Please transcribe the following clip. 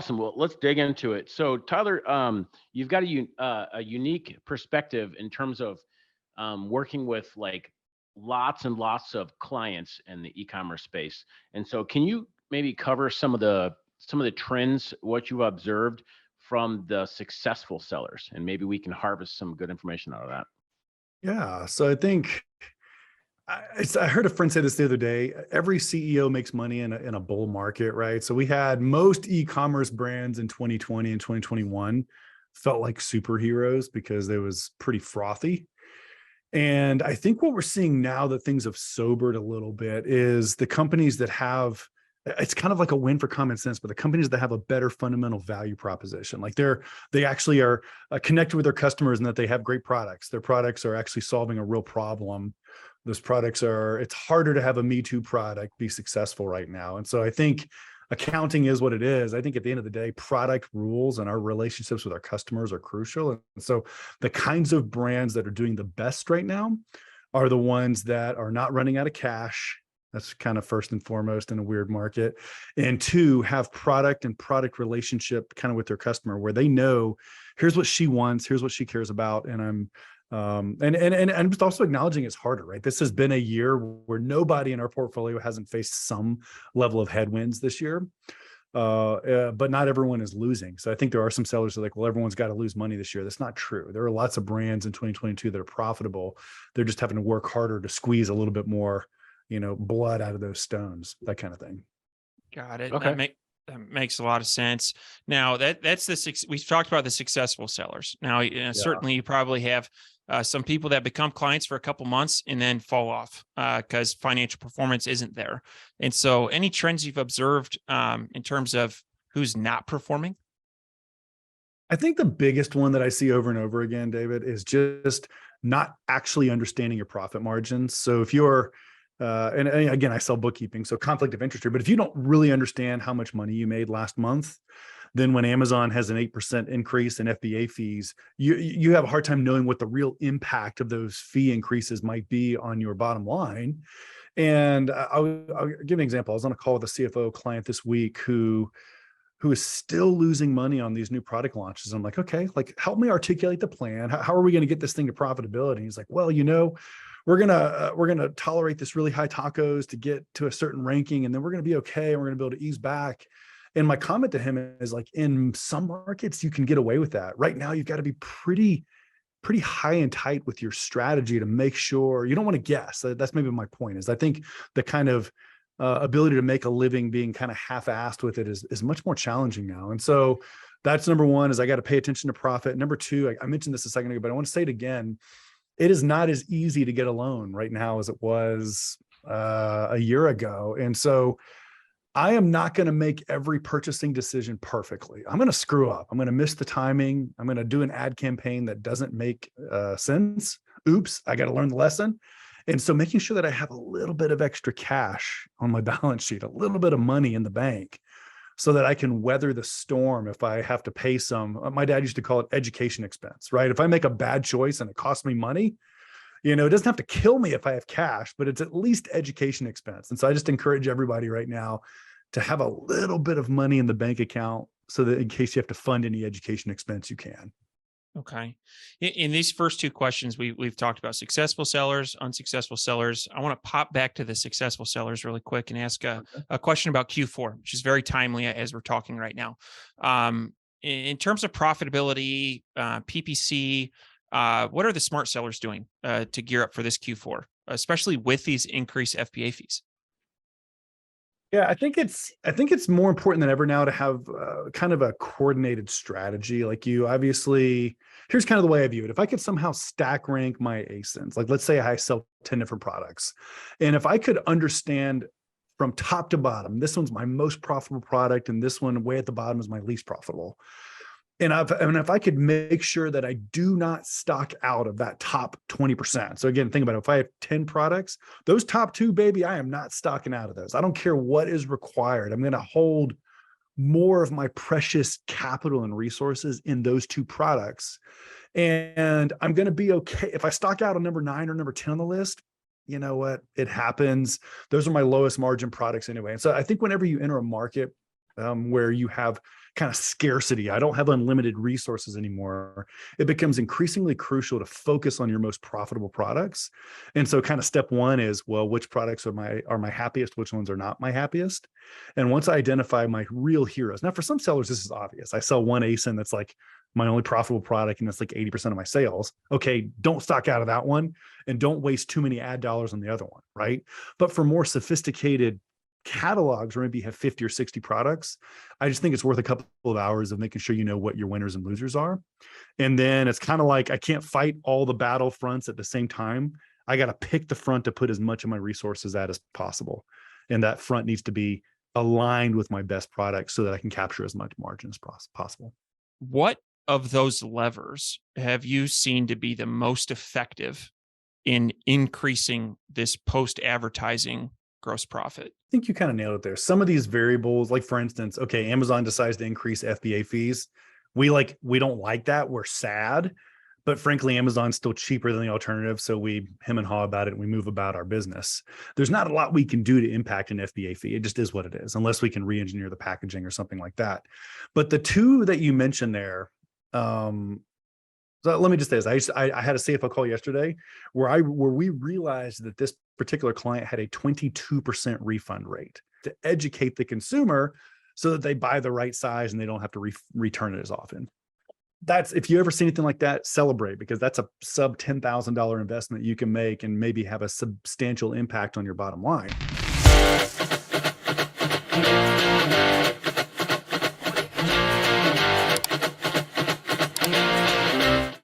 awesome. Well, let's dig into it. So Tyler, you've got a unique perspective in terms of working with like lots and lots of clients in the e-commerce space. And so can you maybe cover some of the trends, what you've observed from the successful sellers, and maybe we can harvest some good information out of that? Yeah. So I think I heard a friend say this the other day. Every CEO makes money in a bull market, right? So we had most e-commerce brands in 2020 and 2021 felt like superheroes because it was pretty frothy. And I think what we're seeing now that things have sobered a little bit is the companies that have, it's kind of like a win for common sense, but the companies that have a better fundamental value proposition, like they actually are connected with their customers and that they have great products. Their products are actually solving a real problem. Those products it's harder to have a Me Too product be successful right now. And so I think accounting is what it is. I think at the end of the day, product rules and our relationships with our customers are crucial. And so the kinds of brands that are doing the best right now are the ones that are not running out of cash. That's kind of first and foremost in a weird market. And two, have product and product relationship kind of with their customer where they know, here's what she wants, here's what she cares about. And I'm just also acknowledging it's harder, right? This has been a year where nobody in our portfolio hasn't faced some level of headwinds this year. But not everyone is losing. So I think there are some sellers that are like, well, everyone's got to lose money this year. That's not true. There are lots of brands in 2022 that are profitable. They're just having to work harder to squeeze a little bit more, blood out of those stones, that kind of thing. Got it. Okay. That makes a lot of sense. Now we've talked about the successful sellers. Now, certainly you probably have some people that become clients for a couple months and then fall off because financial performance isn't there. And so any trends you've observed in terms of who's not performing? I think the biggest one that I see over and over again, David, is just not actually understanding your profit margins. So if you're and again, I sell bookkeeping, so conflict of interest here. But if you don't really understand how much money you made last month, then when Amazon has an 8% increase in FBA fees, you have a hard time knowing what the real impact of those fee increases might be on your bottom line. And I'll give an example. I was on a call with a CFO client this week who is still losing money on these new product launches. I'm like, okay, like help me articulate the plan. How are we going to get this thing to profitability? He's like, well, we're gonna tolerate this really high tacos to get to a certain ranking, and then we're gonna be okay, and we're gonna be able to ease back. And my comment to him is like, in some markets you can get away with that. Right now, you've got to be pretty high and tight with your strategy to make sure you don't want to guess. That's maybe my point. Is I think the kind of ability to make a living being kind of half-assed with it is much more challenging now. And so that's number one. Is I got to pay attention to profit. Number two, I mentioned this a second ago, but I want to say it again. It is not as easy to get a loan right now as it was a year ago. And so I am not going to make every purchasing decision perfectly. I'm going to screw up. I'm going to miss the timing. I'm going to do an ad campaign that doesn't make sense. Oops, I got to learn the lesson. And so making sure that I have a little bit of extra cash on my balance sheet, a little bit of money in the bank, so that I can weather the storm if I have to pay some. My dad used to call it education expense, right? If I make a bad choice and it costs me money, it doesn't have to kill me if I have cash, but it's at least education expense. And so I just encourage everybody right now to have a little bit of money in the bank account so that in case you have to fund any education expense, you can. Okay. In these first two questions, we've talked about successful sellers, unsuccessful sellers. I want to pop back to the successful sellers really quick and ask a question about Q4, which is very timely as we're talking right now. In terms of profitability, PPC, what are the smart sellers doing to gear up for this Q4, especially with these increased FBA fees? Yeah, I think it's more important than ever now to have kind of a coordinated strategy. Like you obviously, here's kind of the way I view it. If I could somehow stack rank my ASINs, like let's say I sell 10 different products, and if I could understand from top to bottom, this one's my most profitable product, and this one way at the bottom is my least profitable. And if I could make sure that I do not stock out of that top 20%. So again, think about it. If I have 10 products, those top two, baby, I am not stocking out of those. I don't care what is required. I'm going to hold more of my precious capital and resources in those two products. And I'm going to be okay. If I stock out on number 9 or number 10 on the list, you know what? It happens. Those are my lowest margin products anyway. And so I think whenever you enter a market where you have kind of scarcity. I don't have unlimited resources anymore. It becomes increasingly crucial to focus on your most profitable products. And so kind of step one is, well, which products are my happiest? Which ones are not my happiest? And once I identify my real heroes, now for some sellers, this is obvious. I sell one ASIN that's like my only profitable product, and that's like 80% of my sales. Okay, don't stock out of that one and don't waste too many ad dollars on the other one, right? But for more sophisticated catalogs where maybe you have 50 or 60 products, I just think it's worth a couple of hours of making sure you know what your winners and losers are. And then it's kind of like, I can't fight all the battle fronts at the same time. I got to pick the front to put as much of my resources at as possible. And that front needs to be aligned with my best product so that I can capture as much margin as possible. What of those levers have you seen to be the most effective in increasing this post-advertising gross profit? I think you kind of nailed it there. Some of these variables, like for instance, okay, Amazon decides to increase FBA fees. We don't like that. We're sad, but frankly, Amazon's still cheaper than the alternative. So we hem and haw about it and we move about our business. There's not a lot we can do to impact an FBA fee. It just is what it is, unless we can re-engineer the packaging or something like that. But the two that you mentioned there, so let me just say this. I had a CFO call yesterday where we realized that this particular client had a 22% refund rate to educate the consumer so that they buy the right size and they don't have to return it as often. That's, if you ever see anything like that, celebrate, because that's a sub $10,000 investment you can make and maybe have a substantial impact on your bottom line.